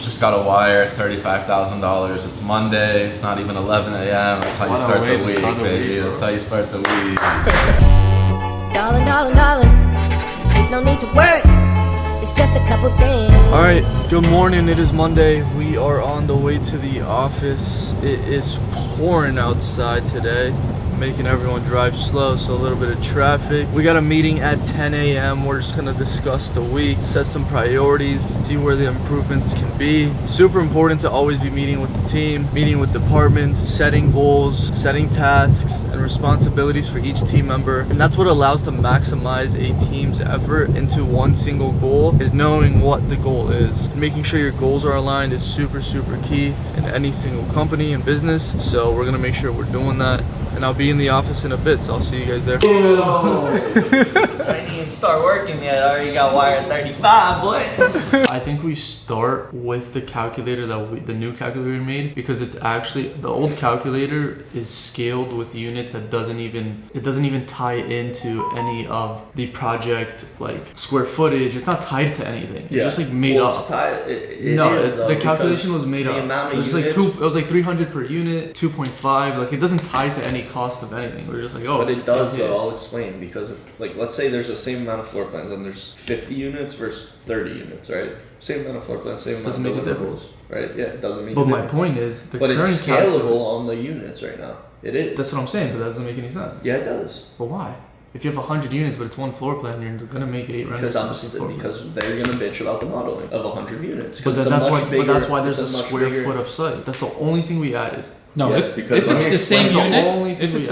Just got a wire, $35,000. It's Monday. It's not even 11 a.m. That's how you start the week, baby. That's how you start the week. Darling, darling, darling, there's no need to worry. It's just a couple things. Alright, good morning. It is Monday. We are on the way to the office. It is pouring outside today, making everyone drive slow, so a little bit of traffic. We got a meeting at 10 a.m. We're just gonna discuss the week, set some priorities, see where the improvements can be. Super important to always be meeting with the team, meeting with departments, setting goals, setting tasks and responsibilities for each team member. And that's what allows to maximize a team's effort into one single goal, is knowing what the goal is. And making sure your goals are aligned is super, super key in any single company and business. So we're gonna make sure we're doing that. And I'll be in the office in a bit, so I'll see you guys there. I didn't even start working yet. I already got wired 35, boy. I think we start with the calculator the new calculator we made, because it's actually, the old calculator is scaled with units that doesn't even tie into any of the project, like square footage. It's not tied to anything. It's just like made up. The calculation was made up. It was like it was like 300 per unit, 2.5. Like it doesn't tie to any cost of anything. We're just like, oh. But it does though, I'll explain, because if, like, let's say there's the same amount of floor plans and there's 50 units versus 30 units, right? Same amount of floor plans, same amount of doesn't make a deliverables, difference, right? Yeah, it doesn't make but a difference. my point is, but it's scalable on the units right now. It is. That's what I'm saying, but that doesn't make any sense. Yeah, it does. But why? If you have 100 units, but it's one floor plan, you're gonna make 8 renders. Because they're gonna bitch about the modeling of 100 units. But that's why there's a square foot of site. That's the only thing we added. No, yes, if it's the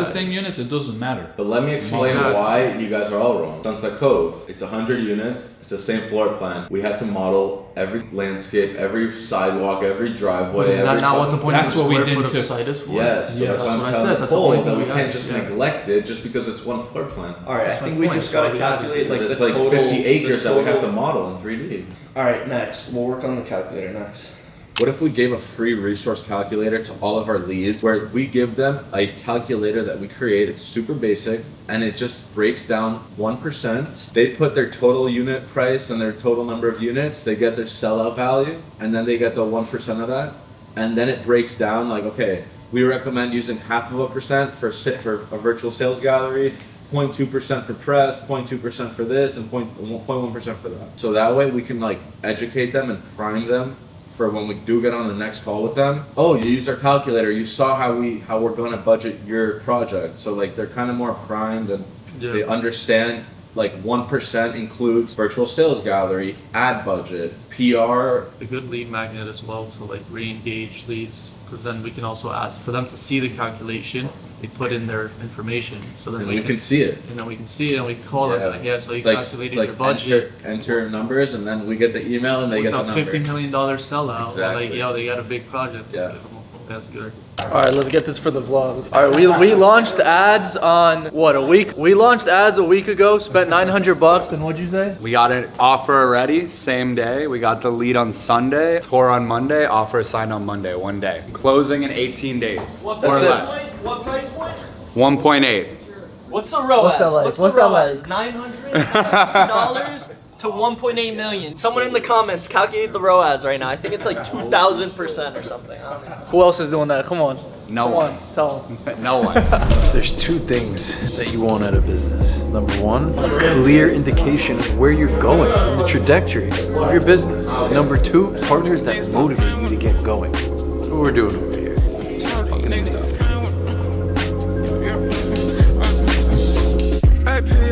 same unit, it doesn't matter. But let me explain why you guys are all wrong. Sunset Cove, it's 100 units. It's the same floor plan. We had to model every landscape, every sidewalk, every driveway. But is that not what the point of the square foot of site is for? Yes. So that's what I'm telling Nicole, that we can't just neglect it just because it's one floor plan. All right, I think we just gotta calculate like it's the like total, 50 acres that we have to model in 3D. All right, next we'll work on the calculator next. What if we gave a free resource calculator to all of our leads, where we give them a calculator that we create? It's super basic and it just breaks down 1%. They put their total unit price and their total number of units, they get their sellout value, and then they get the 1% of that. And then it breaks down like, okay, we recommend using 0.5% for a virtual sales gallery, 0.2% for press, 0.2% for this, and 0.1% for that. So that way we can like educate them and prime them for when we do get on the next call with them. Oh, you used our calculator. You saw how we're gonna budget your project. So like they're kind of more primed and they understand like 1% includes virtual sales gallery, ad budget, PR. A good lead magnet as well to like re-engage leads, because then we can also ask for them to see the calculation. They put in their information, so then we can see it. And then we can see it, and we can call them like, so you calculated your budget. Enter numbers, and then we get the email, and they get the number. $50 million sellout. Exactly. Like, yo, they got a big project. Yeah. That's good. All right, let's get this for the vlog. All right, we launched ads on what, a week? We launched ads a week ago, spent $900, and what'd you say? We got an offer already, same day. We got the lead on Sunday, tour on Monday, offer signed on Monday, one day. Closing in 18 days. What or price less. point? What price point? 1.8. What's the ROAS? What's that like? What's What's the that ROAS? $900 to 1.8 million. Someone in the comments calculate the ROAS right now. I think it's like 2,000% or something. I don't know. Who else is doing that? Come on. No Come one. on, tell them. No one. There's two things that you want out of business. Number one, a clear indication of where you're going and the trajectory of your business. And number two, partners that motivate you to get going. That's what we're doing over here.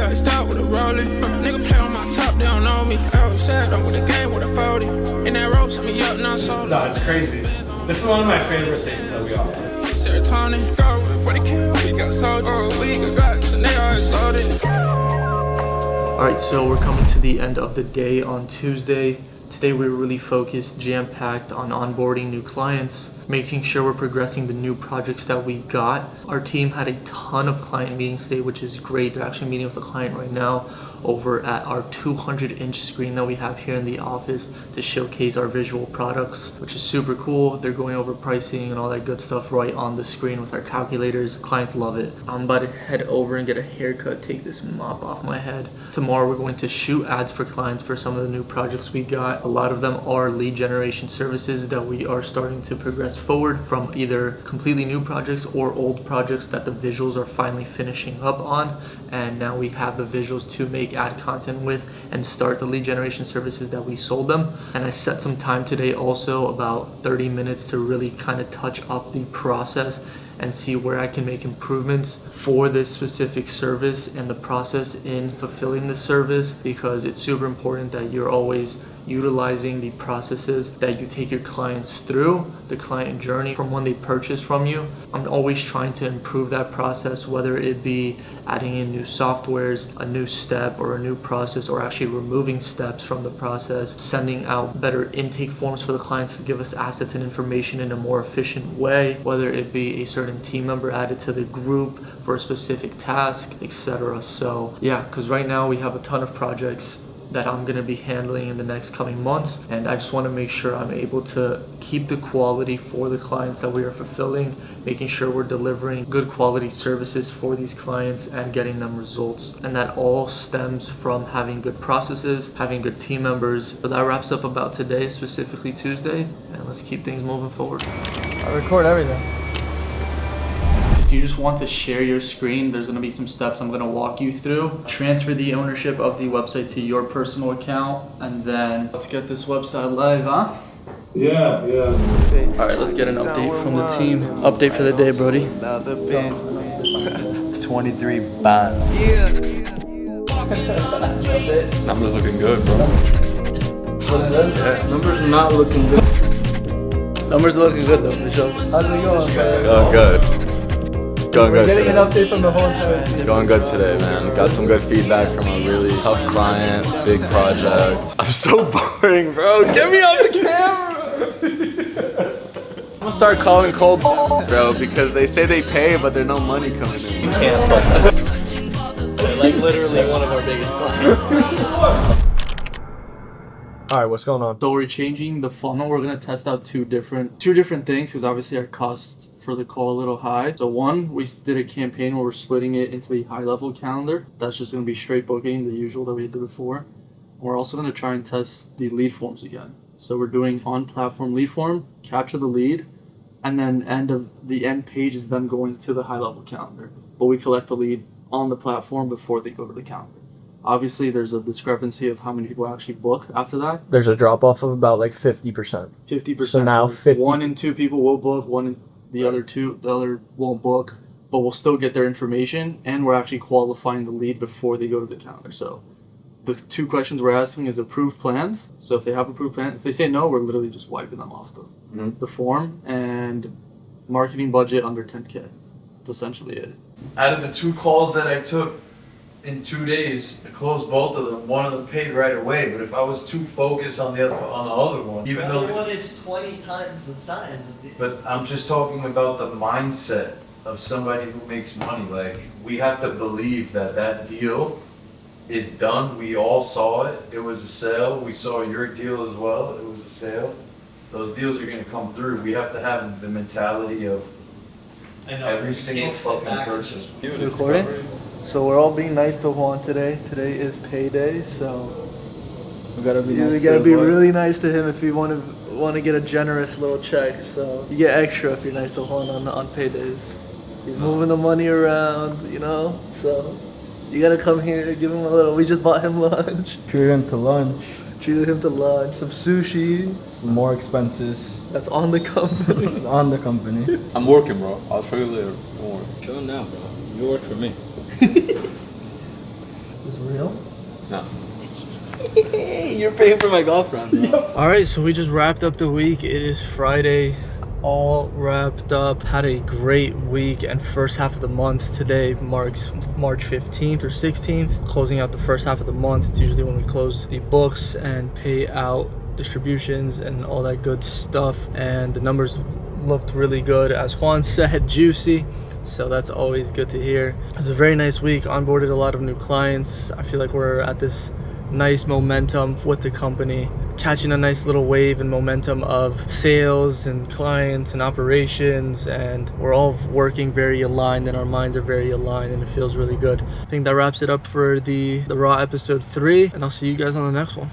I start with a rolling. Nigga play on my top, they don't know me. Outside, I'm with the game with a 40. And that ropes me up, now solo. No, it's crazy. This is one of my favorite things that we offer. Serotonin, go for the kill, we got soldiers. We got guns, and they always loaded. All right, so we're coming to the end of the day on Tuesday. Today we're really focused, jam-packed on onboarding new clients. making sure we're progressing the new projects that we got. Our team had a ton of client meetings today, which is great. They're actually meeting with a client right now over at our 200-inch screen that we have here in the office to showcase our visual products, which is super cool. They're going over pricing and all that good stuff right on the screen with our calculators. Clients love it. I'm about to head over and get a haircut, take this mop off my head. Tomorrow we're going to shoot ads for clients for some of the new projects we got. A lot of them are lead generation services that we are starting to progress forward from either completely new projects or old projects that the visuals are finally finishing up on. And now we have the visuals to make ad content with and start the lead generation services that we sold them. And I set some time today also, about 30 minutes, to really kind of touch up the process and see where I can make improvements for this specific service and the process in fulfilling the service, because it's super important that you're always utilizing the processes that you take your clients through, the client journey from when they purchase from you. I'm always trying to improve that process, whether it be adding in new softwares, a new step or a new process, or actually removing steps from the process, sending out better intake forms for the clients to give us assets and information in a more efficient way, whether it be a certain team member added to the group for a specific task, etc. So yeah, because right now we have a ton of projects that I'm going to be handling in the next coming months, and I just want to make sure I'm able to keep the quality for the clients that we are fulfilling, making sure we're delivering good quality services for these clients and getting them results. And that all stems from having good processes, having good team members. So that wraps up about today, specifically Tuesday, and let's keep things moving forward. I record everything. If you just want to share your screen, there's going to be some steps I'm going to walk you through. Transfer the ownership of the website to your personal account, and then let's get this website live, huh? Yeah. All right, let's get an update from the team. Update for the day, Brody. 23 bands. Numbers looking good, bro. Yeah. Numbers not looking good. Numbers looking good though, for sure. How's it going? Going good. We're getting an update from the whole entire team. It's going good today, man. Got some good feedback from a really tough client, big project. I'm so boring, bro. Get me off the camera. I'm gonna start calling cold, bro, because they say they pay, but there's no money coming in. You can't put that. They're like literally one of our biggest clients. All right, what's going on? So we're changing the funnel. We're gonna test out two different things, because obviously our costs for the call a little high. So one, we did a campaign where we're splitting it into the high level calendar. That's just gonna be straight booking, the usual that we did before. We're also gonna try and test the lead forms again. So we're doing on platform lead form, capture the lead, and then the end page is them going to the high level calendar. But we collect the lead on the platform before they go to the calendar. Obviously, there's a discrepancy of how many people actually book after that. There's a drop off of about like 50%. 50%. So now 50. 1 in 2 people will book, the other won't book, but we'll still get their information, and we're actually qualifying the lead before they go to the calendar. So the 2 questions we're asking is approved plans. So if they have approved plans, if they say no, we're literally just wiping them off the form, and marketing budget under 10K. That's essentially it. Out of the 2 calls that I took in 2 days, I closed both of them. One of them paid right away, but if I was too focused on the other one, even though one is 20 times the size. but I'm just talking about the mindset of somebody who makes money. Like, we have to believe that deal is done. We all saw it. It was a sale. We saw your deal as well. It was a sale. Those deals are going to come through. We have to have the mentality of every single fucking person. Recording? So we're all being nice to Juan today. Today is payday, so we gotta be really nice to him if you want to get a generous little check. So you get extra if you're nice to Juan on paydays. He's moving the money around, you know. So you gotta come here, give him a little. We just bought him lunch. Treated him to lunch. Some sushi. Some more expenses. That's on the company. On the company. I'm working, bro. I'll show you later. Don't worry. Show now, bro. You work for me. Is real? No. You're paying for my girlfriend, bro. All right, so we just wrapped up the week. It is Friday, all wrapped up. Had a great week and first half of the month. Today marks March 15th or 16th, closing out the first half of the month. It's usually when we close the books and pay out distributions and all that good stuff, and the numbers looked really good. As Juan said, juicy. So that's always good to hear. It was a very nice week. Onboarded a lot of new clients. I feel like we're at this nice momentum with the company, catching a nice little wave and momentum of sales and clients and operations, and we're all working very aligned and our minds are very aligned, and it feels really good. I think that wraps it up for the Raw episode 3, and I'll see you guys on the next one.